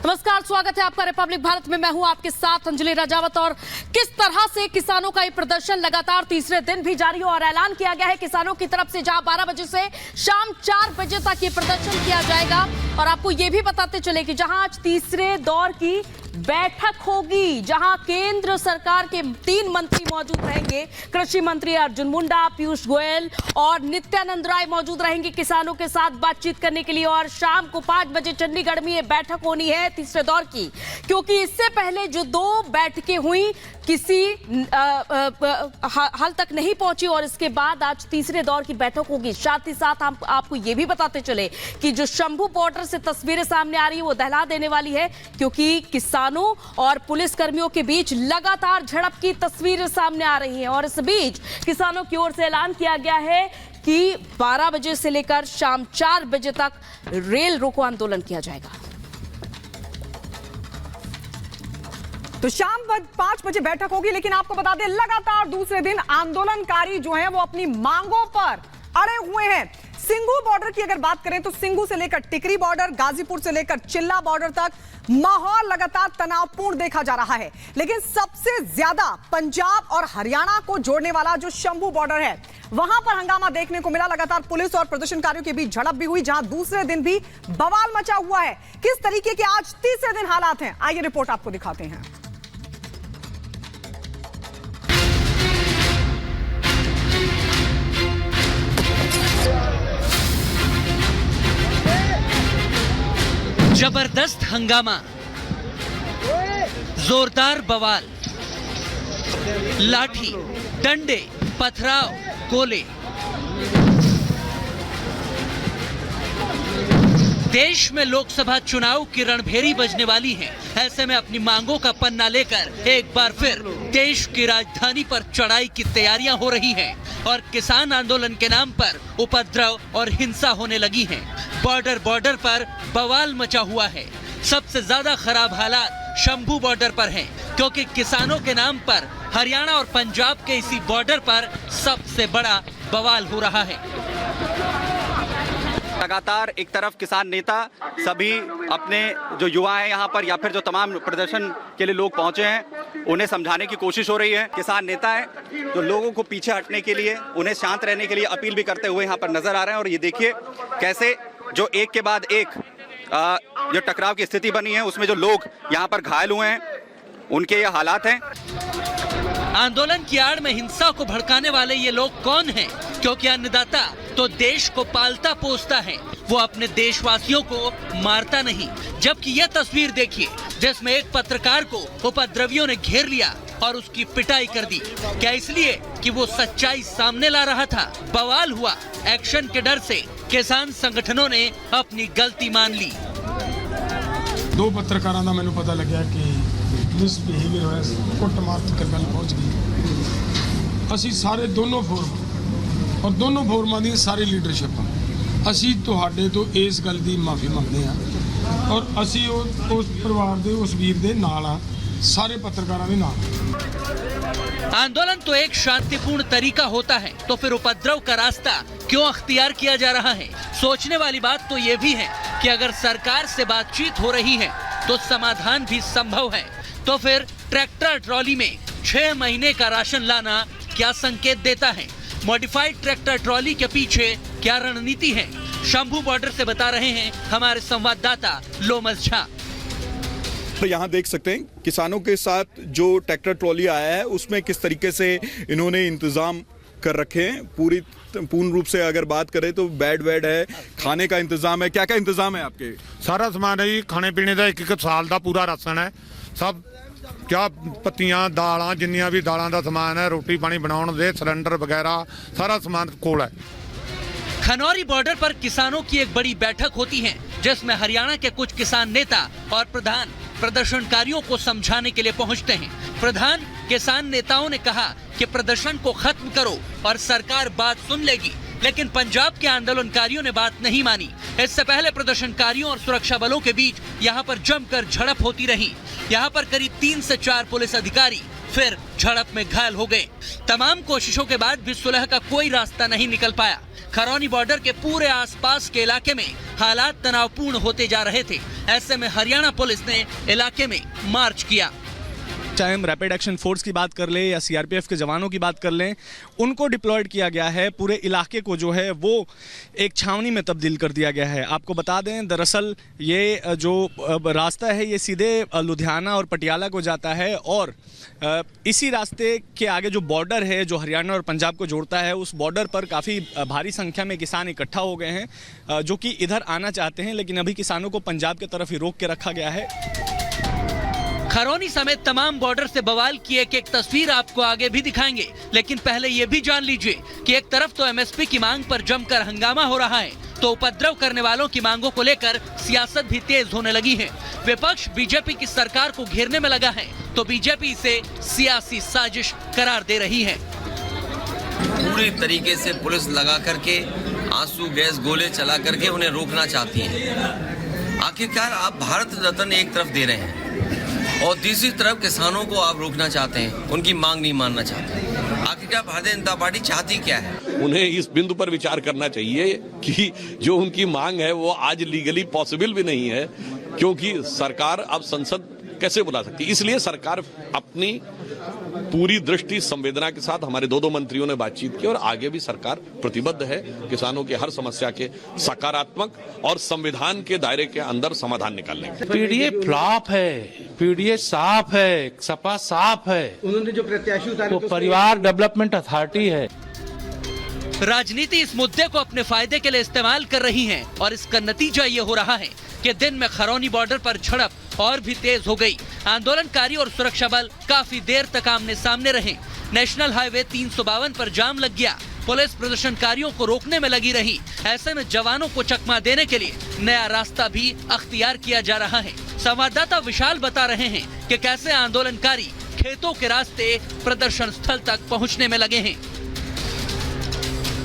नमस्कार, स्वागत है आपका रिपब्लिक भारत में। मैं हूं आपके साथ अंजलि राजावत। और किस तरह से किसानों का ये प्रदर्शन लगातार तीसरे दिन भी जारी हो और ऐलान किया गया है किसानों की तरफ से, जहां 12 बजे से शाम 4 बजे तक ये प्रदर्शन किया जाएगा। और आपको ये भी बताते चले कि जहां आज तीसरे दौर की बैठक होगी, जहां केंद्र सरकार के 3 मंत्री मौजूद रहेंगे। कृषि मंत्री अर्जुन मुंडा, पीयूष गोयल और नित्यानंद राय मौजूद रहेंगे किसानों के साथ बातचीत करने के लिए। और शाम को 5 बजे चंडीगढ़ में ये बैठक होनी है तीसरे दौर की, क्योंकि इससे पहले जो 2 बैठकें हुई किसी हल तक नहीं पहुंची और इसके बाद आज तीसरे दौर की बैठक होगी। साथ ही साथ हम आपको ये भी बताते चले कि जो शंभू बॉर्डर से तस्वीरें सामने आ रही है वो दहला देने वाली है, क्योंकि किसानों और पुलिस कर्मियों के बीच लगातार झड़प की तस्वीरें सामने आ रही हैं। और इस बीच किसानों की ओर से ऐलान किया गया है कि 12 बजे से लेकर शाम 4 बजे तक रेल रोको आंदोलन किया जाएगा। तो शाम 5 बजे बैठक होगी, लेकिन आपको बता दें लगातार दूसरे दिन आंदोलनकारी जो हैं वो अपनी मांगों पर अड़े हुए हैं। सिंघू बॉर्डर की अगर बात करें तो सिंघू से लेकर टिकरी बॉर्डर, गाजीपुर से लेकर चिल्ला बॉर्डर तक माहौल लगातार तनावपूर्ण देखा जा रहा है। लेकिन सबसे ज्यादा पंजाब और हरियाणा को जोड़ने वाला जो शंभू बॉर्डर है वहां पर हंगामा देखने को मिला। लगातार पुलिस और प्रदर्शनकारियों के बीच झड़प भी हुई, जहां दूसरे दिन भी बवाल मचा हुआ है। किस तरीके के आज तीसरे दिन हालात हैं, आइए रिपोर्ट आपको दिखाते हैं। जबरदस्त हंगामा, जोरदार बवाल, लाठी, डंडे, पथराव, गोले। देश में लोकसभा चुनाव की रणभेरी बजने वाली है। ऐसे में अपनी मांगों का पन्ना लेकर एक बार फिर देश की राजधानी पर चढ़ाई की तैयारियां हो रही हैं और किसान आंदोलन के नाम पर उपद्रव और हिंसा होने लगी है। बॉर्डर पर बवाल मचा हुआ है। सबसे ज्यादा खराब हालात शंभू बॉर्डर पर हैं, क्योंकि किसानों के नाम पर हरियाणा और पंजाब के इसी बॉर्डर पर सबसे बड़ा बवाल हो रहा है। लगातार एक तरफ किसान नेता सभी अपने जो युवा हैं यहाँ पर या फिर जो तमाम प्रदर्शन के लिए लोग पहुंचे हैं उन्हें समझाने की कोशिश हो रही है। किसान नेता हैं जो लोगों को पीछे हटने के लिए, उन्हें शांत रहने के लिए अपील भी करते हुए यहाँ पर नजर आ रहे हैं। और ये देखिए कैसे जो एक के बाद एक जो टकराव की स्थिति बनी है उसमें जो लोग यहाँ पर घायल हुए हैं उनके ये हालात हैं। आंदोलन की आड़ में हिंसा को भड़काने वाले ये लोग कौन हैं? क्योंकि अन्नदाता तो देश को पालता पोसता है, वो अपने देशवासियों को मारता नहीं। जबकि यह तस्वीर देखिए जिसमें एक पत्रकार को उपद्रवियों ने घेर लिया और उसकी पिटाई कर दी। क्या इसलिए कि वो सच्चाई सामने ला रहा था? बवाल हुआ। एक्शन के डर से किसान संगठनों ने अपनी गलती मान ली। 2 पत्रकारों का मैंने पता लगा कि मिसबिहेवियर होया, कुटमार तक गल पहुंच गई। असी सारे दोनों फोरम और दोनों फोरमां दी सारी लीडरशिप असी तुहाडे तो इस गल की माफ़ी मंगते हैं और असी उस परिवार दे उस वीर दे नाल आ, सारे पत्रकारों के नाल। आंदोलन तो एक शांतिपूर्ण तरीका होता है, तो फिर उपद्रव का रास्ता क्यों अख्तियार किया जा रहा है? सोचने वाली बात तो ये भी है कि अगर सरकार से बातचीत हो रही है तो समाधान भी संभव है। तो फिर ट्रैक्टर ट्रॉली में 6 महीने का राशन लाना क्या संकेत देता है? मॉडिफाइड ट्रैक्टर ट्रॉली के पीछे क्या रणनीति है? शंभू बॉर्डर से बता रहे हैं हमारे संवाददाता लोमस झा। तो यहाँ देख सकते हैं किसानों के साथ जो ट्रैक्टर ट्रॉली आया है उसमें किस तरीके से इन्होंने इंतजाम कर रखे हैं। पूर्ण रूप से अगर बात करें तो बेड है, खाने का इंतजाम है। क्या क्या इंतजाम है आपके? सारा सामान है जी, खाने पीने का 1 साल का पूरा राशन है। सब क्या पत्तियां दालां जिन्नियां भी दालां का समान है, रोटी पानी बनाने दे सिलेंडर वगैरह सारा सामान कोल है। खनौरी बॉर्डर पर किसानों की एक बड़ी बैठक होती है जिसमें हरियाणा के कुछ किसान नेता और प्रधान प्रदर्शनकारियों को समझाने के लिए पहुंचते हैं। प्रधान किसान नेताओं ने कहा कि प्रदर्शन को खत्म करो और सरकार बात सुन लेगी, लेकिन पंजाब के आंदोलनकारियों ने बात नहीं मानी। इससे पहले प्रदर्शनकारियों और सुरक्षा बलों के बीच यहाँ पर जमकर झड़प होती रही। यहाँ पर करीब 3 से 4 पुलिस अधिकारी फिर झड़प में घायल हो गए। तमाम कोशिशों के बाद भी सुलह का कोई रास्ता नहीं निकल पाया। खरौनी बॉर्डर के पूरे आसपास के इलाके में हालात तनावपूर्ण होते जा रहे थे। ऐसे में हरियाणा पुलिस ने इलाके में मार्च किया। चाहे हम रैपिड एक्शन फोर्स की बात कर लें या सीआरपीएफ के जवानों की बात कर लें, उनको डिप्लॉयड किया गया है। पूरे इलाके को जो है वो एक छावनी में तब्दील कर दिया गया है। आपको बता दें, दरअसल ये जो रास्ता है ये सीधे लुधियाना और पटियाला को जाता है और इसी रास्ते के आगे जो बॉर्डर है जो हरियाणा और पंजाब को जोड़ता है, उस बॉर्डर पर काफ़ी भारी संख्या में किसान इकट्ठा हो गए हैं जो कि इधर आना चाहते हैं, लेकिन अभी किसानों को पंजाब की तरफ ही रोक के रखा गया है। खरौनी समेत तमाम बॉर्डर से बवाल की एक तस्वीर आपको आगे भी दिखाएंगे, लेकिन पहले ये भी जान लीजिए कि एक तरफ तो एमएसपी की मांग पर जमकर हंगामा हो रहा है, तो उपद्रव करने वालों की मांगों को लेकर सियासत भी तेज होने लगी है। विपक्ष बीजेपी की सरकार को घेरने में लगा है, तो बीजेपी इसे सियासी साजिश करार दे रही है। पूरी तरीके से पुलिस लगा करके आंसू गैस गोले चला करके उन्हें रोकना चाहती है। आखिरकार आप भारत रत्न एक तरफ दे रहे हैं और दूसरी तरफ किसानों को आप रोकना चाहते हैं, उनकी मांग नहीं मानना चाहते। आखिरकार भारतीय जनता पार्टी चाहती क्या है? उन्हें इस बिंदु पर विचार करना चाहिए कि जो उनकी मांग है वो आज लीगली पॉसिबल भी नहीं है, क्योंकि सरकार अब संसद कैसे बुला सकती है। इसलिए सरकार अपनी पूरी दृष्टि संवेदना के साथ, हमारे दो मंत्रियों ने बातचीत की और आगे भी सरकार प्रतिबद्ध है किसानों की हर समस्या के सकारात्मक और संविधान के दायरे के अंदर समाधान निकालने के। पीडीए फ्लॉप है, पीडीए साफ है, सपा साफ है। उन्होंने जो प्रत्याशी उतारे वो परिवार डेवलपमेंट अथॉरिटी है। राजनीति इस मुद्दे को अपने फायदे के लिए इस्तेमाल कर रही है और इसका नतीजा ये हो रहा है कि दिन में खरौनी बॉर्डर पर झड़प और भी तेज हो गई। आंदोलनकारी और सुरक्षा बल काफी देर तक आमने सामने रहे। नेशनल हाईवे 352 पर जाम लग गया। पुलिस प्रदर्शनकारियों को रोकने में लगी रही। ऐसे में जवानों को चकमा देने के लिए नया रास्ता भी अख्तियार किया जा रहा है। संवाददाता विशाल बता रहे हैं कि कैसे आंदोलनकारी खेतों के रास्ते प्रदर्शन स्थल तक पहुँचने में लगे हैं।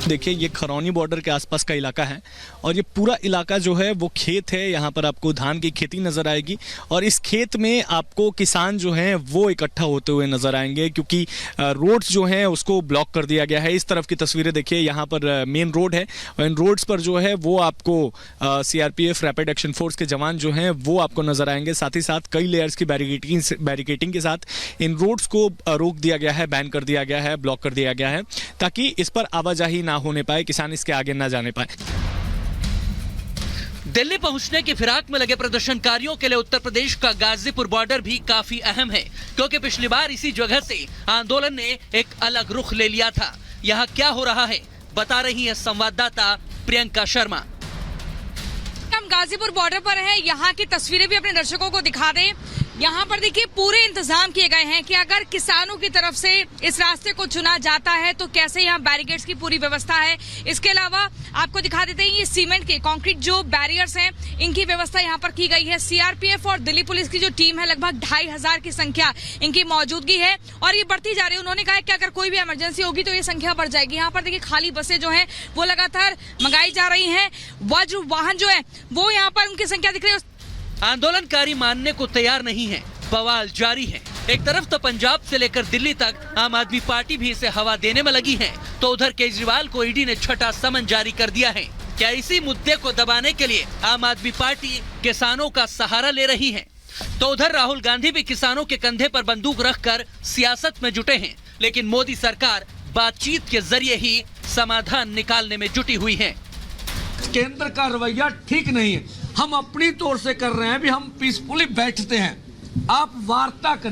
देखिए, ये खरौनी बॉर्डर के आसपास का इलाका है और ये पूरा इलाका जो है वो खेत है। यहाँ पर आपको धान की खेती नज़र आएगी और इस खेत में आपको किसान जो हैं वो इकट्ठा होते हुए नज़र आएंगे, क्योंकि रोड्स जो हैं उसको ब्लॉक कर दिया गया है। इस तरफ की तस्वीरें देखिए, यहाँ पर मेन रोड है और इन रोड्स पर जो है वो आपको सीआरपीएफ रैपिड एक्शन फोर्स के जवान जो हैं वो आपको नज़र आएंगे। साथ ही साथ कई लेयर्स की बैरिकेटिंग के साथ इन रोड्स को रोक दिया गया है, बैन कर दिया गया है, ब्लॉक कर दिया गया है, ताकि इस पर आवाजाही ना होने पाए, किसान इसके आगे ना जाने पाए। दिल्ली पहुंचने की फिराक में लगे प्रदर्शनकारियों के लिए उत्तर प्रदेश का गाजीपुर बॉर्डर भी काफी अहम है, क्योंकि पिछली बार इसी जगह से आंदोलन ने एक अलग रुख ले लिया था। यहाँ क्या हो रहा है, बता रही है संवाददाता प्रियंका शर्मा। हम गाजीपुर बॉर्डर पर हैं, यहाँ की तस्वीरें भी अपने दर्शकों को दिखा दें। यहाँ पर देखिए पूरे इंतजाम किए गए हैं कि अगर किसानों की तरफ से इस रास्ते को चुना जाता है तो कैसे यहाँ बैरिकेड्स की पूरी व्यवस्था है। इसके अलावा आपको दिखा देते हैं ये सीमेंट के कंक्रीट जो बैरियर्स हैं, इनकी व्यवस्था यहाँ पर की गई है। सीआरपीएफ और दिल्ली पुलिस की जो टीम है, लगभग 2500 की संख्या इनकी मौजूदगी है और ये बढ़ती जा रही है। उन्होंने कहा कि अगर कोई भी इमरजेंसी होगी तो ये संख्या बढ़ जाएगी। यहाँ पर देखिए खाली बसें जो है वो लगातार मंगाई जा रही है। वज्र वाहन जो है वो यहाँ पर उनकी संख्या दिख रही है। आंदोलनकारी मानने को तैयार नहीं है, बवाल जारी है। एक तरफ तो पंजाब से लेकर दिल्ली तक आम आदमी पार्टी भी इसे हवा देने में लगी है, तो उधर केजरीवाल को ईडी ने छठा समन जारी कर दिया है। क्या इसी मुद्दे को दबाने के लिए आम आदमी पार्टी किसानों का सहारा ले रही है? तो उधर राहुल गांधी भी किसानों के कंधे पर बंदूक रखकर सियासत में जुटे हैं, लेकिन मोदी सरकार बातचीत के जरिए ही समाधान निकालने में जुटी हुई है। केंद्र का रवैया ठीक नहीं है। हम अपनी तौर से कर रहे हैं भी हम पीसफुली बैठते हैं, आप वार्ता करिए।